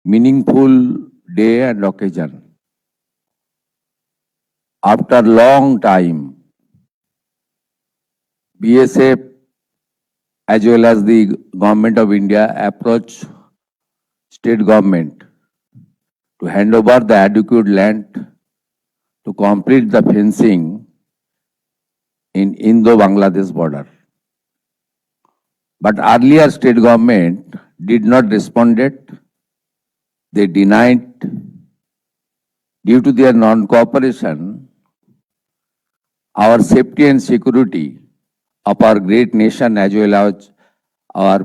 meaningful day and occasion. After long time, BSF as well as the Government of India approached state government to hand over the adequate land to complete the fencing in Indo-Bangladesh border. But earlier state government did not respond. They denied. Due to their non-cooperation, our safety and security of our great nation as well as our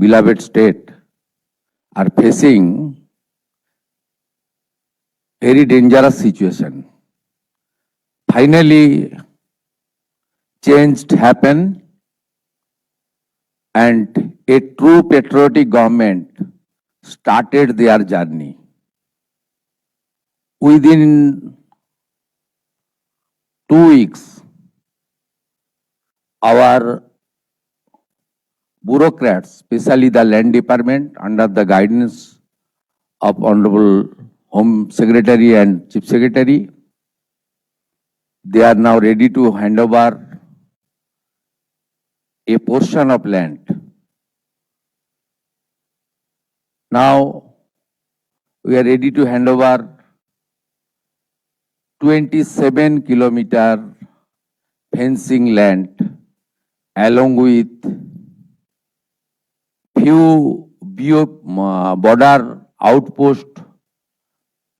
beloved state are facing very dangerous situation. Finally, change happened and a true patriotic government started their journey. Within 2 weeks, our bureaucrats, especially the land department under the guidance of Honorable Home Secretary and Chief Secretary, they are now ready to hand over a portion of land. Now we are ready to hand over 27-kilometer fencing land along with few border outpost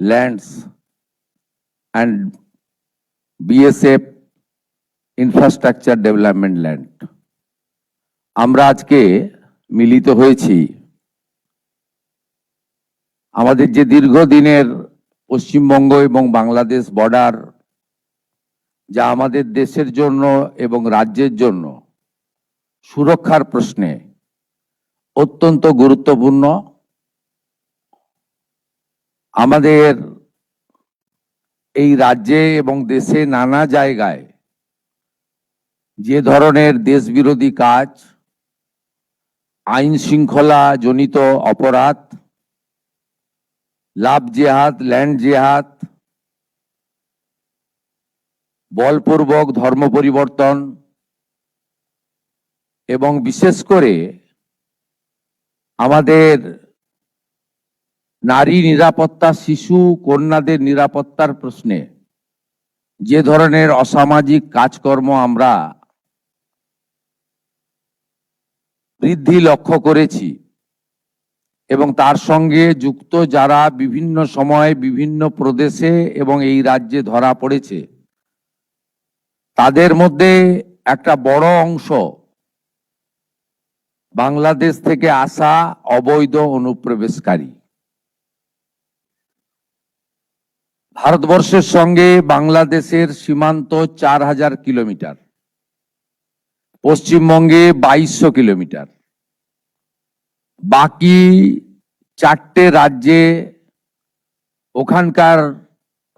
lands and BSF infrastructure development land. আমরা আজকে মিলিত হয়েছি আমাদের যে দীর্ঘদিনের পশ্চিমবঙ্গ এবং Bangladesh border যা আমাদের দেশের জন্য এবং রাজ্যের জন্য সুরক্ষার প্রশ্নে অত্যন্ত গুরুত্বপূর্ণ। আমাদের এই রাজ্যে এবং দেশে নানা জায়গায় যে ধরনের দেশবিরোধী কাজ, আইন শৃঙ্খলা জনিত অপরাধ, লাভ জেহাদ, ল্যান্ড জেহাদ, বলপূর্বক ধর্ম পরিবর্তন এবং বিশেষ করে আমাদের নারী নিরাপত্তা, শিশু কন্যাদের নিরাপত্তার প্রশ্নে যে ধরনের অসামাজিক কাজকর্ম আমরা বৃদ্ধি লক্ষ্য করেছি এবং তার সঙ্গে যুক্ত যারা বিভিন্ন সময় বিভিন্ন প্রদেশে এবং এই রাজ্যে ধরা পড়েছে, তাদের মধ্যে একটা বড় অংশ বাংলাদেশ থেকে আসা অবৈধ অনুপ্রবেশকারী। ভারতবর্ষের সঙ্গে বাংলাদেশের সীমান্ত 4000 কিলোমিটার, পশ্চিমবঙ্গে 2200 কিলোমিটার, বাকি 4টে রাজ্যে ওখানকার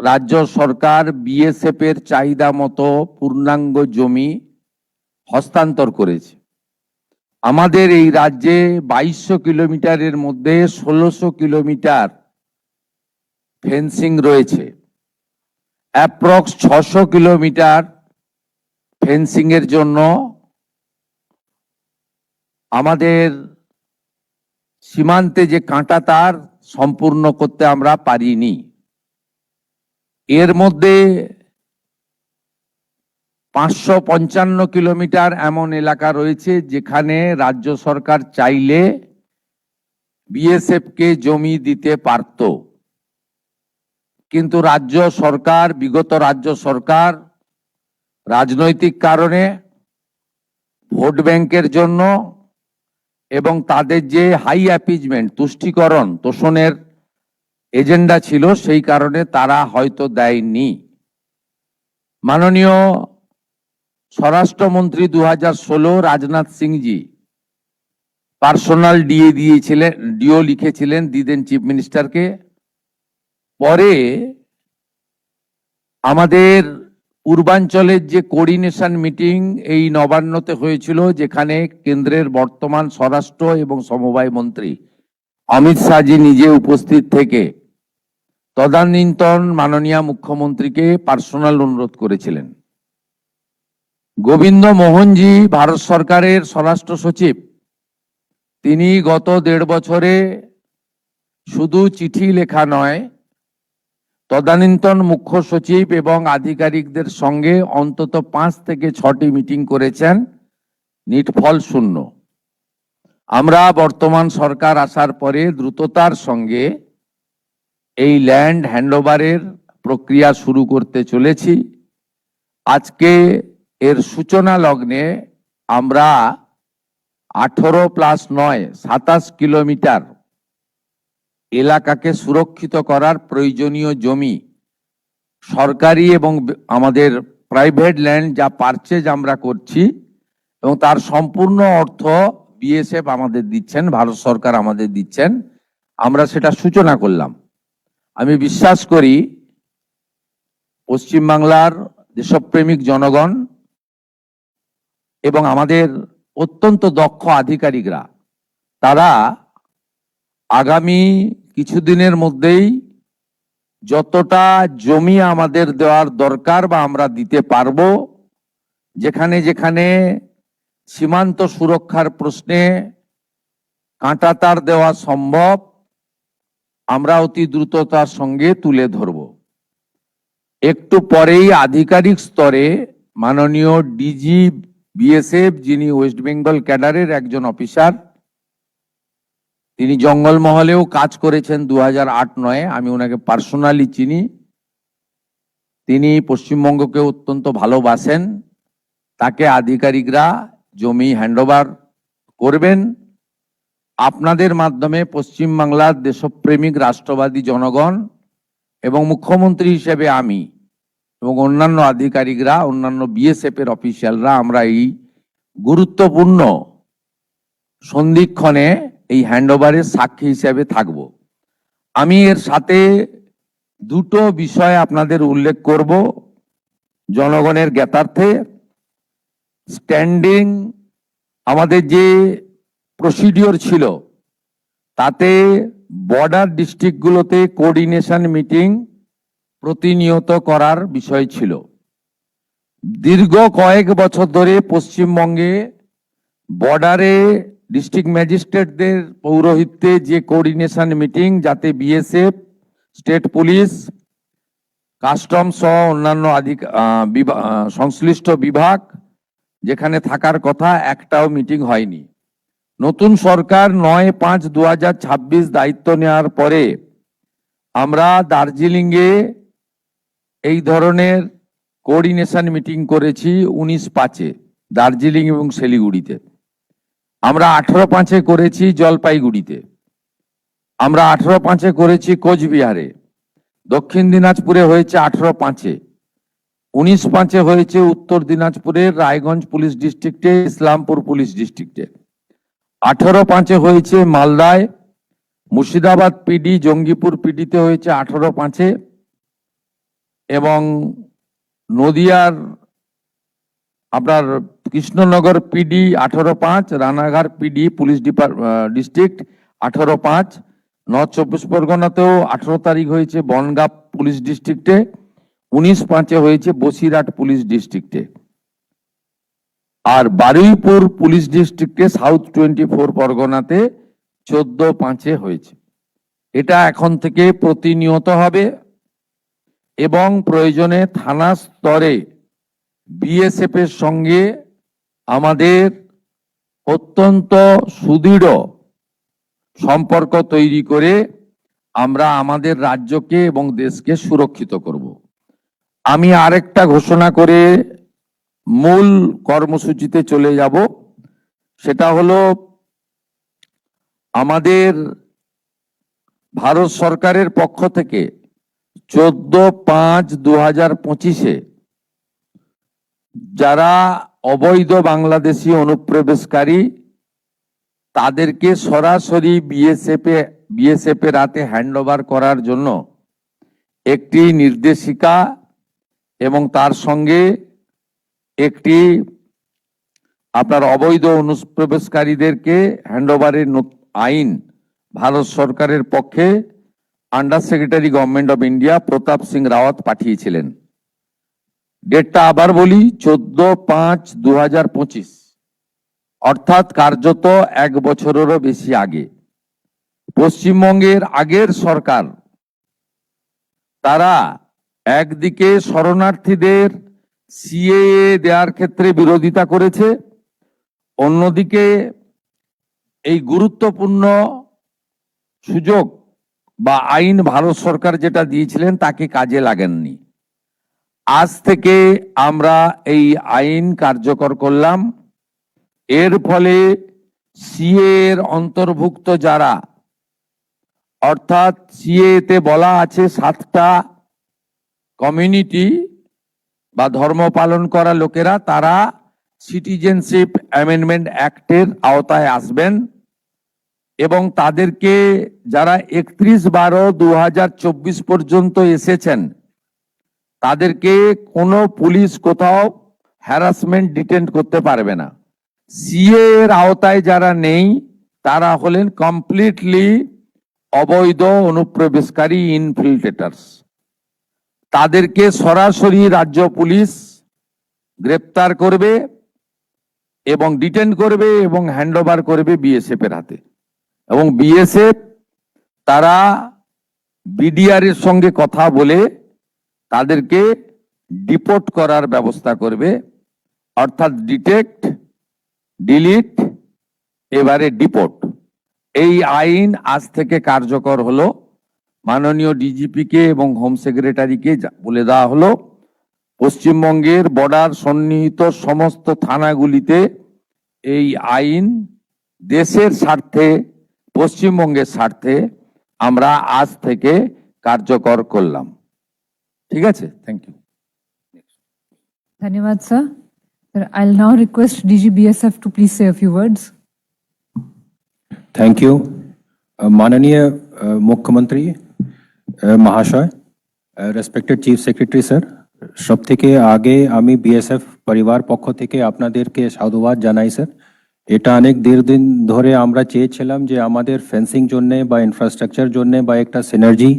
রাজ্য সরকার বিএসএফ এর চাহিদা মতো পূর্ণাঙ্গ জমি হস্তান্তর করেছে। আমাদের এই রাজ্যে 2200 কিলোমিটারের মধ্যে 1600 কিলোমিটার ফেন্সিং রয়েছে। অ্যাপ্রক্স 600 কিলোমিটার ফেন্সিং এর জন্য আমাদের সীমান্তে যে কাঁটা তার সম্পূর্ণ করতে আমরা পারিনি। এর মধ্যে 555 কিলোমিটার এমন এলাকা রয়েছে যেখানে রাজ্য সরকার চাইলে বিএসএফ কে জমি দিতে পারত, কিন্তু রাজ্য সরকার, বিগত রাজ্য সরকার রাজনৈতিক কারণে, ভোট ব্যাংকের জন্য এবং তাদের যে হাই অ্যাপিজমেন্ট, তুষ্টিকরণ, তোষণের এজেন্ডা ছিল, সেই কারণে তারা হয়তো দেয়নি। মাননীয় স্বরাষ্ট্রমন্ত্রী 2016 রাজনাথ সিংজি পার্সোনাল ডিও লিখেছিলেন, দিদেন চিফ মিনিস্টারকে। পরে আমাদের পূর্বাঞ্চলের যে কোঅর্ডিনেশন মিটিং এই নবান্নতে হয়েছিল, যেখানে কেন্দ্রের বর্তমান স্বরাষ্ট্র এবং সমবায় মন্ত্রী অমিত শাহজি নিজে উপস্থিত থেকে তদানীন্তন মাননীয় মুখ্যমন্ত্রীকে পার্সোনাল অনুরোধ করেছিলেন। গোবিন্দ মোহনজি ভারত সরকারের স্বরাষ্ট্র সচিব, তিনি গত 1.5 বছরে শুধু চিঠি লেখা নয়, তদানীন্তন মুখ্য সচিব এবং আধিকারিকদের সঙ্গে অন্তত 5 থেকে 6টি মিটিং করেছেন, নিটফল শূন্য। আমরা বর্তমান সরকার আসার পরে দ্রুততার সঙ্গে এই ল্যান্ড হ্যান্ডওভারের প্রক্রিয়া শুরু করতে চলেছি। আজকে এর সূচনা লগ্নে আমরা 18+9 27 কিলোমিটার এলাকাকে সুরক্ষিত করার প্রয়োজনীয় জমি, সরকারি এবং আমাদের প্রাইভেট ল্যান্ড যা পারচেজ আমরা করছি এবং তার সম্পূর্ণ অর্থ বিএসএফ আমাদের দিচ্ছেন, ভারত সরকার আমাদের দিচ্ছেন, আমরা সেটা সূচনা করলাম। আমি বিশ্বাস করি পশ্চিমবাংলার দেশপ্রেমিক জনগণ এবং আমাদের অত্যন্ত দক্ষ আধিকারিকরা তারা আগামী কিছুদিনের মধ্যেই যতটা জমি আমাদের দেওয়ার দরকার বা আমরা দিতে পারবো, যেখানে যেখানে সীমান্ত সুরক্ষার প্রশ্নে কাঁটাতার দেওয়া সম্ভব, আমরা অতি দ্রুততার সঙ্গে তুলে ধরব। একটু পরেই আধিকারিক স্তরে মাননীয় ডিজি বিএসএফ, যিনি ওয়েস্ট বেঙ্গল ক্যাডারের একজন অফিসার, তিনি জঙ্গলমহলেও কাজ করেছেন 2008-9, আমি ওনাকে পার্সোনালি চিনি, তিনি পশ্চিমবঙ্গকে অত্যন্ত ভালোবাসেন, তাকে আধিকারিকরা জমি হ্যান্ডওভার করবেন। আপনাদের মাধ্যমে পশ্চিমবাংলার দেশপ্রেমিক রাষ্ট্রবাদী জনগণ এবং মুখ্যমন্ত্রী হিসেবে আমি এবং অন্যান্য আধিকারিকরা, অন্যান্য বিএসএফ এর অফিসিয়ালরা আমরা এই গুরুত্বপূর্ণ সন্ধিক্ষণে এই হ্যান্ডওভারের সাক্ষী হিসেবে থাকব। আমি এর সাথে দুটো বিষয় আপনাদের উল্লেখ করব জনগণের জ্ঞাতার্থে। স্ট্যান্ডিং আমাদের যে প্রসিডিওর ছিল তাতে বর্ডার ডিস্ট্রিক্টগুলোতে কোঅর্ডিনেশন মিটিং প্রতিনিয়ত করার বিষয় ছিল। দীর্ঘ কয়েক বছর ধরে পশ্চিমবঙ্গে বর্ডারে ডিস্ট্রিক্ট ম্যাজিস্ট্রেটদের পৌরোহিত্যে যে কোঅর্ডিনেশন মিটিং, যাতে বিএসএফ, স্টেট পুলিশ, কাস্টম সহ অন্যান্য সংশ্লিষ্ট বিভাগ যেখানে থাকার কথা, একটাও মিটিং হয়নি। নতুন সরকার 9/5/2026 দায়িত্ব নেওয়ার পরে আমরা দার্জিলিংয়ে এই ধরনের কোঅর্ডিনেশন মিটিং করেছি 19/5-এ দার্জিলিং এবং শিলিগুড়িতে। আমরা 18/5-এ করেছি জলপাইগুড়িতে, আমরা 18/5-এ করেছি কোচবিহারে, দক্ষিণ দিনাজপুরে হয়েছে 18/5-এ, 19/5-এ হয়েছে উত্তর দিনাজপুরের রায়গঞ্জ পুলিশ ডিস্ট্রিক্টে, ইসলামপুর পুলিশ ডিস্ট্রিক্টে, 18/5-এ হয়েছে মালদায়, মুর্শিদাবাদ পিডি, জঙ্গিপুর পিডিতে হয়েছে 18/5-এ, এবং নদিয়ার আপনার Krishnanagar PD 18/5, Ranaghat PD police district 18/5, north 24 পরগনাতেও 18 তারিখ হয়েছে বনগাঁ পুলিশ ডিস্ট্রিক্টে, 19/5-এ হয়েছে বসিরহাট পুলিশ ডিস্ট্রিক্টে, আর বারুইপুর পুলিশ ডিস্ট্রিক্টে সাউথ 24 পরগনাতে 14/5-এ হয়েছে। এটা এখন থেকে প্রতিনিয়ত হবে এবং প্রয়োজনে থানা স্তরে বিএসএফ এর সঙ্গে আমাদের অত্যন্ত সুদৃঢ় সম্পর্ক তৈরি করে আমরা আমাদের রাজ্যকে এবং দেশকে সুরক্ষিত করব। আমি আরেকটা ঘোষণা করে মূল কর্মসূচিতে চলে যাব, সেটা হলো আমাদের ভারত সরকারের পক্ষ থেকে 14/5/2025-এ যারা অবৈধ বাংলাদেশি অনুপ্রবেশকারী তাদেরকে সরাসরি বিএসএফ এর হাতে হ্যান্ডওভার করার জন্য একটি নির্দেশিকা এবং তার সঙ্গে একটি আপনার অবৈধ অনুপ্রবেশকারীদেরকে হ্যান্ডওভারের আইন ভারত সরকারের পক্ষে under secretary government of India Pratap Singh Rawat পাঠিয়েছিলেন। ডেটটা আবার বলি, 14/5/2025, অর্থাৎ কার্যত 1 বছরেরও বেশি আগে। পশ্চিমবঙ্গের আগের সরকার তারা একদিকে শরণার্থীদের সিএএ দেওয়ার ক্ষেত্রে বিরোধিতা করেছে, অন্যদিকে এই গুরুত্বপূর্ণ সুযোগ বা আইন ভারত সরকার যেটা দিয়েছিলেন তাকে কাজে লাগেননি। আজ থেকে আমরা এই আইন কার্যকর করলাম। এর ফলে সিএ এর অন্তর্ভুক্ত যারা, অর্থাৎ সিএ তে বলা আছে 7টা কমিউনিটি বা ধর্ম পালন করা লোকেরা, তারা সিটিজেনশিপ অ্যামেন্ডমেন্ট অ্যাক্টের আওতায় আসবেন এবং তাদেরকে যারা 31/12/2024 পর্যন্ত এসেছেন তাদেরকে কোনো পুলিশ কোথাও হ্যারাসমেন্ট ডিটেন্ট করতে পারবে না। সিএ এর আওতায় যারা নেই তারা হলেন কমপ্লিটলি অবৈধ অনুপ্রবেশকারী ইনফিল্ট্রেটার্স। তাদেরকে সরাসরি রাজ্য পুলিশ গ্রেপ্তার করবে এবং ডিটেন করবে এবং হ্যান্ডওভার করবে বিএসএফ এর হাতে। এবং বিএসএফ তারা বিডিআর এর সঙ্গে কথা বলে তাদেরকে ডিপোর্ট করার ব্যবস্থা করবে, অর্থাৎ ডিটেক্ট, ডিলিট, এবারে ডিপোর্ট। এই আইন আজ থেকে কার্যকর হলো। মাননীয় ডিজিপি কে এবং হোম সেক্রেটারিকে বলে দেওয়া হলো পশ্চিমবঙ্গের বর্ডার সন্নিহিত সমস্ত থানাগুলিতে এই আইন দেশের স্বার্থে, পশ্চিমবঙ্গের স্বার্থে আমরা আজ থেকে কার্যকর করলাম। ঠিক আছে, thank you. Dhanyawad, sir. Sir, I'll now request DG BSF to please say a few words. Thank you. माननीय मुख्यमंत्री महाशय, রেসপেক্টেড চিফ সেক্রেটারি স্যার, সব থেকে আগে আমি বিএসএফ পরিবার পক্ষ থেকে আপনাদেরকে সাধুবাদ জানাই স্যার। এটা অনেক দীর্ঘদিন ধরে আমরা চেয়েছিলাম যে আমাদের ফেন্সিং জন্য বা ইনফ্রাস্ট্রাকচার জন্য বা একটা সিনার্জি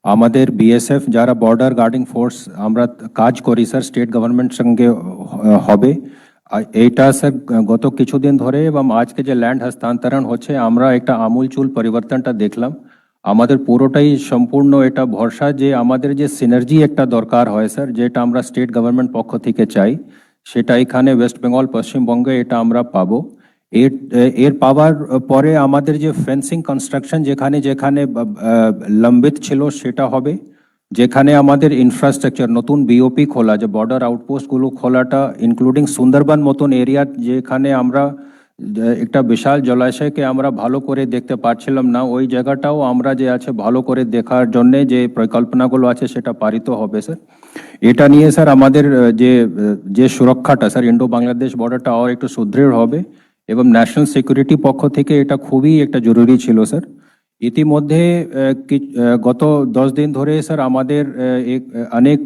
আমাদের বিএসএফ যারা বর্ডার গার্ডিং ফোর্স আমরা কাজ করি স্যার স্টেট গভর্নমেন্ট সঙ্গে হবে। এইটা স্যার গত কিছুদিন ধরে এবং আজকে যে ল্যান্ড হস্তান্তরণ হচ্ছে আমরা একটা আমূলচূল পরিবর্তনটা দেখলাম। আমাদের পুরোটাই সম্পূর্ণ এটা ভরসা যে আমাদের যে সিনার্জি একটা দরকার হয় স্যার, যেটা আমরা স্টেট গভর্নমেন্ট পক্ষ থেকে চাই, সেটা এখানে ওয়েস্ট বেঙ্গল পশ্চিমবঙ্গে এটা আমরা পাবো। এর পাওয়ার পরে আমাদের যে ফেন্সিং কনস্ট্রাকশন যেখানে যেখানে লম্বিত ছিল সেটা হবে, যেখানে আমাদের ইনফ্রাস্ট্রাকচার নতুন বিওপি খোলা, যে বর্ডার আউটপোস্টগুলো খোলাটা ইনক্লুডিং সুন্দরবন মতন এরিয়া যেখানে আমরা একটা বিশাল জলাশয়কে আমরা ভালো করে দেখতে পাচ্ছিলাম না, ওই জায়গাটাও আমরা যে আছে ভালো করে দেখার জন্য যে পরিকল্পনাগুলো আছে সেটা পারিত হবে স্যার। এটা নিয়ে স্যার আমাদের যে সুরক্ষাটা স্যার ইন্ডো বাংলাদেশ বর্ডারটা আর একটু সুদৃঢ় হবে এবং ন্যাশনাল সিকিউরিটি পক্ষ থেকে এটা খুবই একটা জরুরি ছিল স্যার। ইতিমধ্যে গত 10 দিন ধরে স্যার আমাদের অনেক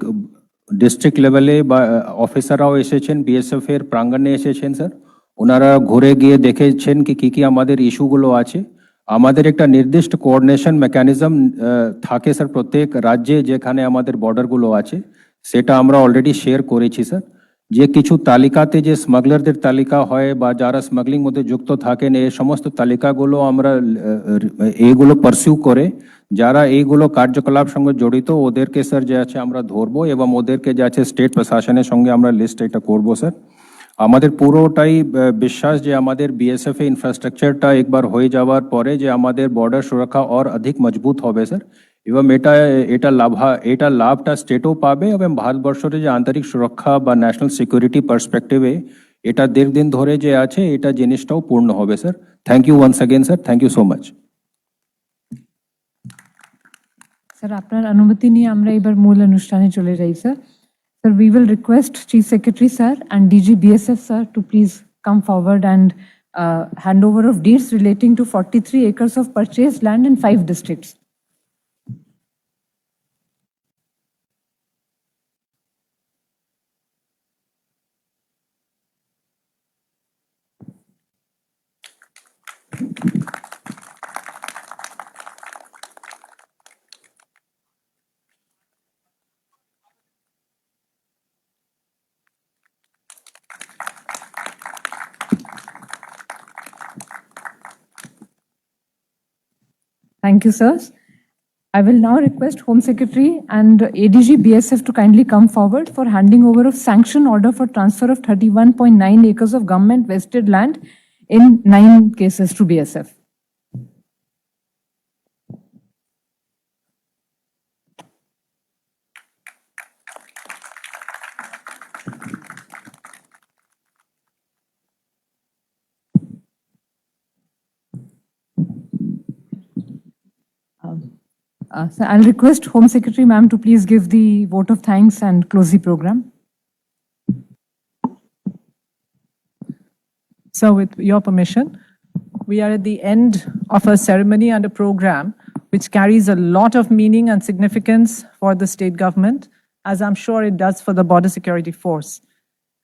ডিস্ট্রিক্ট লেভেলে বা অফিসাররাও এসেছেন, বিএসএফ এর প্রাঙ্গণে এসেছেন স্যার। ওনারা ঘুরে গিয়ে দেখেছেন কি কি আমাদের ইস্যুগুলো আছে। আমাদের একটা নির্দিষ্ট কোঅর্ডিনেশন মেকানিজম থাকে স্যার প্রত্যেক রাজ্যে যেখানে আমাদের বর্ডারগুলো আছে, সেটা আমরা অলরেডি শেয়ার করেছি স্যার। যে কিছু তালিকাতে যে স্মাগলারদের তালিকা হয় বা যারা স্মাগলিং মধ্যে যুক্ত থাকেন, এই সমস্ত তালিকাগুলো আমরা এইগুলো পারসিউ করে যারা এইগুলো কার্যকলাপ সঙ্গে জড়িত ওদেরকে স্যার যে আছে আমরা ধরবো এবং ওদেরকে যে আছে স্টেট প্রশাসনের সঙ্গে আমরা লিস্ট এটা করবো স্যার। আমাদের পুরোটাই বিশ্বাস যে আমাদের বিএসএফ এ ইনফ্রাস্ট্রাকচারটা একবার হয়ে যাওয়ার পরে যে আমাদের বর্ডার সুরক্ষা আর অধিক মজবুত হবে স্যার, এবং এটা লাভটা স্টেটও পাবে এবং ভারতবর্ষের যে আন্তরিক সুরক্ষা বা ন্যাশনাল সিকিউরিটি পার্সপেক্টিভে এটা দীর্ঘদিন ধরে যে আছে এটা জিনিসটাও পূর্ণ হবে sir. Thank you once again sir, thank you so much. Sir, আপনার অনুমতি নিয়ে আমরা এবার মূল অনুষ্ঠানে চলে যাই sir. Sir, we will request Chief Secretary sir and DG BSF sir to please come forward and handover of deeds relating to 43 acres of purchased land in 5 districts. Thank you, sirs. I will now request Home Secretary and ADG BSF to kindly come forward for handing over of sanction order for transfer of 31.9 acres of government vested land in 9 cases to BSF. So I'll request Home Secretary ma'am to please give the vote of thanks and close the program. So with your permission, we are at the end of a ceremony and a program which carries a lot of meaning and significance for the state government, as I'm sure it does for the Border Security Force.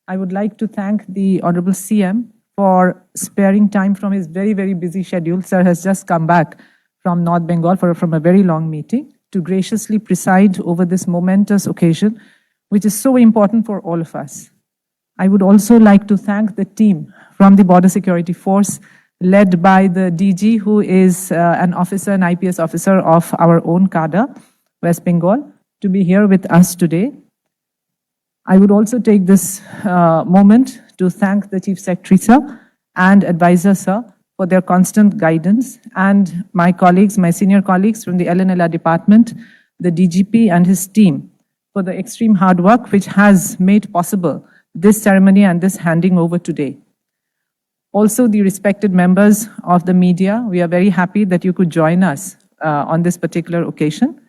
I would like to thank the Honorable CM for sparing time from his very, very busy schedule. Sir has just come back from North Bengal from a very long meeting to graciously preside over this momentous occasion, which is so important for all of us. I would also like to thank the team from the Border Security Force, led by the DG, who is an officer, an IPS officer of our own cadre, West Bengal, to be here with us today. I would also take this moment to thank the Chief Secretary, sir, and Advisor, sir, for their constant guidance, and my colleagues, my senior colleagues from the LNLR department, the DGP and his team, for the extreme hard work which has made possible this ceremony and this handing over today. Also, the respected members of the media, we are very happy that you could join us on this particular occasion.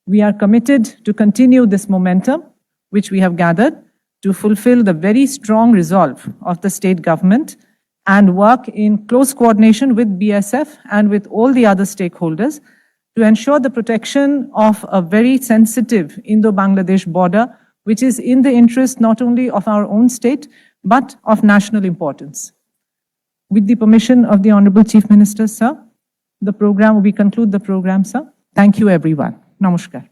We are committed to continue this momentum which we have gathered to fulfill the very strong resolve of the state government and work in close coordination with BSF and with all the other stakeholders to ensure the protection of a very sensitive Indo-Bangladesh border, which is in the interest not only of our own state, but of national importance. With the permission of the Honorable Chief Minister, sir, we conclude the program, sir. Thank you, everyone. Namaskar.